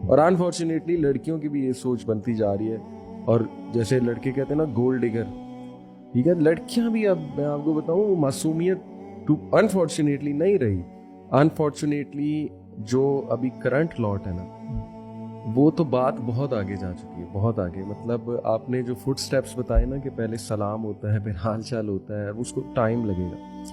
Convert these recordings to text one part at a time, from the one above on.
اور انفارچونیٹلی لڑکیوں کی بھی یہ سوچ بنتی جا رہی ہے. اور جیسے لڑکے کہتے ہیں نا گولڈ ڈگر, ٹھیک ہے, لڑکیاں بھی اب میں آپ کو بتاؤں معصومیت انفارچونیٹلی نہیں رہی. انفارچونیٹلی جو ابھی کرنٹ لاٹ ہے نا, وہ تو بات بہت آگے جا چکی ہے, بہت آگے. مطلب آپ نے جو فٹ سٹیپس بتائے نا کہ پہلے سلام ہوتا ہے, پھر حال چال ہوتا ہے, اس کو ٹائم لگے گا.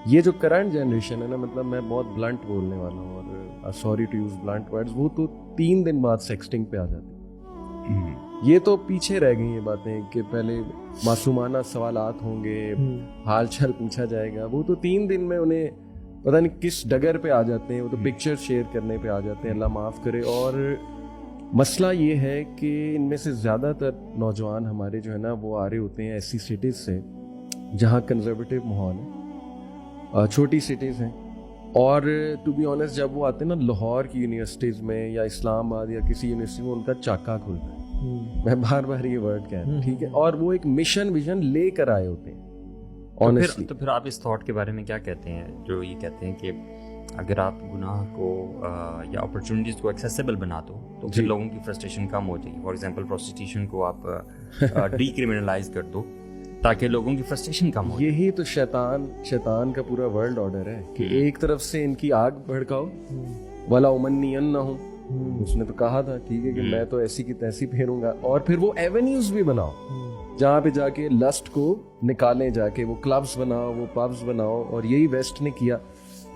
یہ جو کرنٹ جنریشن ہے نا, مطلب میں بہت بلنٹ بولنے والا ہوں, اور sorry to use blunt words, وہ تو 3 دن بعد سیکسٹنگ پہ آ جاتی ہے. یہ تو پیچھے رہ گئی یہ باتیں کہ پہلے معصومانہ سوالات ہوں گے, حال چال پوچھا جائے گا. وہ تو 3 دن میں انہیں پتہ نہیں کس ڈگر پہ آ جاتے ہیں, وہ تو پکچر شیئر کرنے پہ آ جاتے ہیں, اللہ معاف کرے. اور مسئلہ یہ ہے کہ ان میں سے زیادہ تر نوجوان ہمارے جو ہے نا وہ آ رہے ہوتے ہیں ایسی سٹیز سے جہاں کنزرویٹو ماحول ہے, چھوٹی سٹیز ہیں. اور ٹو بی آنیسٹ جب وہ آتے ہیں نا لاہور کی یونیورسٹیز میں یا اسلام آباد یا کسی یونیورسٹی میں, ان کا چاکا کھلتا ہے. میں بار بار یہ ورڈ کہہ رہا ہوں, ٹھیک ہے, اور وہ ایک مشن ویژن لے کر آئے ہوتے ہیں. تو پھر آپ اس تھاٹ کے بارے میں کیا کہتے ہیں جو یہ کہتے ہیں کہ اگر آپ گناہ کو یا اپرچونیٹیز کو ایکسیسیبل بنا دو تو پھر لوگوں کی فرسٹریشن کم ہو جائے گی. فار ایگزامپل پروسٹیٹیوشن کو آپ ڈی کرمنلائز کر دو تاکہ لوگوں کی فرسٹریشن کم ہو. یہی تو شیطان کا پورا ورلڈ آرڈر ہے کہ ایک طرف سے ان کی آگ بھڑکاؤ, ولا امنینہم, اس نے تو کہا تھا ٹھیک ہے کہ میں تو ایسی کی تیسی پھیروں گا, اور پھر وہ ایونیوز بھی بناؤ جہاں پہ جا کے لسٹ کو نکالیں, جا کے وہ کلبز بناؤ, وہ پبز بناؤ. اور یہی ویسٹ نے کیا,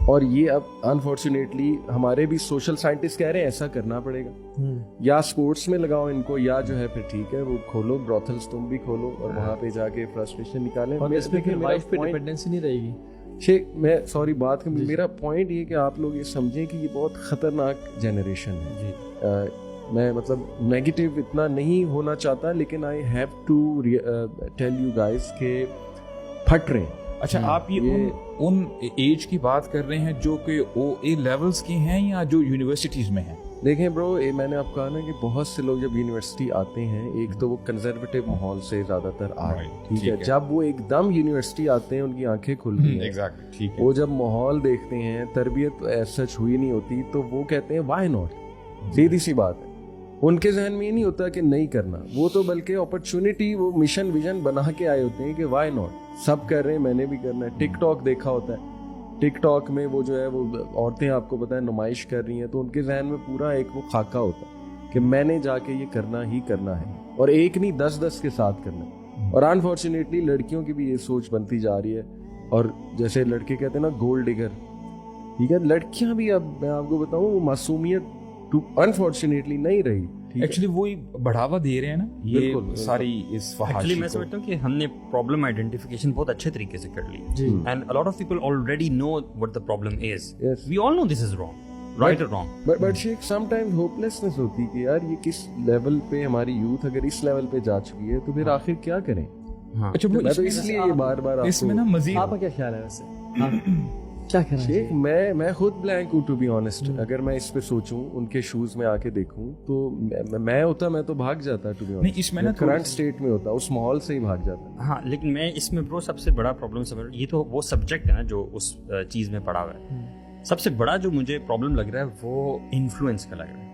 اور یہ اب انفارچونیٹلی ہمارے بھی سوشل سائنٹسٹ کہہ رہے ہیں ایسا کرنا پڑے گا. یا سپورٹس میں لگاؤ ان کو, یا جو ہے پھر ٹھیک ہے وہ کھولو براثلز, تم بھی کھولو, اور وہاں پہ جا کے فرسٹریشن نکالیں. اور اس میں پھر وائف پہ ڈپینڈنسی نہیں رہے گی. میں سوری بات کہ میرا پوائنٹ یہ کہ آپ لوگ یہ سمجھیں کہ یہ بہت خطرناک جنریشن ہے. میں مطلب نیگیٹو اتنا نہیں ہونا چاہتا, لیکن I have to tell you guys کہ پھٹ رہے ہیں. اچھا, آپ یہ ان ایج کی بات کر رہے ہیں جو کہ او اے لیولز کی ہیں یا جو یونیورسٹیز میں ہیں؟ دیکھیں برو, میں نے آپ کہا نا کہ بہت سے لوگ جب یونیورسٹی آتے ہیں, ایک تو وہ کنزرویٹو ماحول سے زیادہ تر آ رہے ہیں, ٹھیک ہے. جب وہ ایک دم یونیورسٹی آتے ہیں ان کی آنکھیں کھلتی ہیں, وہ جب ماحول دیکھتے ہیں, تربیت سچ ہوئی نہیں ہوتی, تو وہ کہتے ہیں وائی ناٹ. سیدھی سی بات ہے, ان کے ذہن میں یہ نہیں ہوتا کہ نہیں کرنا, وہ تو بلکہ اپرچونٹی, وہ مشن ویژن بنا کے آئے ہوتے ہیں کہ وائی ناٹ, سب کر رہے ہیں میں نے بھی کرنا ہے. ٹک ٹاک دیکھا ہوتا ہے, ٹک ٹاک میں وہ جو ہے وہ عورتیں آپ کو پتہ ہے نمائش کر رہی ہیں, تو ان کے ذہن میں پورا ایک وہ خاکہ ہوتا ہے کہ میں نے جا کے یہ کرنا ہی کرنا ہے, اور ایک نہیں 10 کے ساتھ کرنا ہے. اور انفارچونیٹلی لڑکیوں کی بھی یہ سوچ بنتی جا رہی ہے. اور جیسے لڑکے کہتے ہیں نا گولڈ ڈگر, ٹھیک ہے, لڑکیاں بھی اب میں آپ کو بتاؤں وہ معصومیت انفارچونیٹلی نہیں رہی. ایکچولی وہی بڑھاوا دے رہے ہیں نا یہ ساری اس فحاشی کو. ایکچولی میں سمجھتا ہوں کہ ہم نے پرابلم آئیڈینٹیفیکیشن بہت اچھے طریقے سے کر لی, and a lot of people already know what the problem is. We all know this is wrong, right or wrong. But Sheikh sometimes hopelessness ہوتی کہ یار یہ کس لیول پہ ہماری یوتھ اگر اس لیول پہ جا چکی ہے تو پھر آخر کیا کریں. اچھا, میں تو اس لیے یہ بار بار اس میں نا مزید آپ کا کیا خیال ہے ویسے, کیا کہنا ہے؟ شیخ میں خود بلینک ہوں ٹو بی آنیسٹ. اگر میں اس پہ سوچوں, ان کے شوز میں آ کے دیکھوں, تو میں ہوتا میں تو بھاگ جاتا ٹو بی آنیسٹ. اس میں نا کرنٹ اسٹیٹ میں ہوتا, اس ماحول سے ہی بھاگ جاتا. ہاں, لیکن میں اس میں برو سب سے بڑا پرابلم سمجھ, یہ تو وہ سبجیکٹ ہے نا جو اس چیز میں پڑا ہوا ہے. سب سے بڑا جو مجھے پرابلم لگ رہا ہے وہ انفلوئنس کا لگ رہا ہے.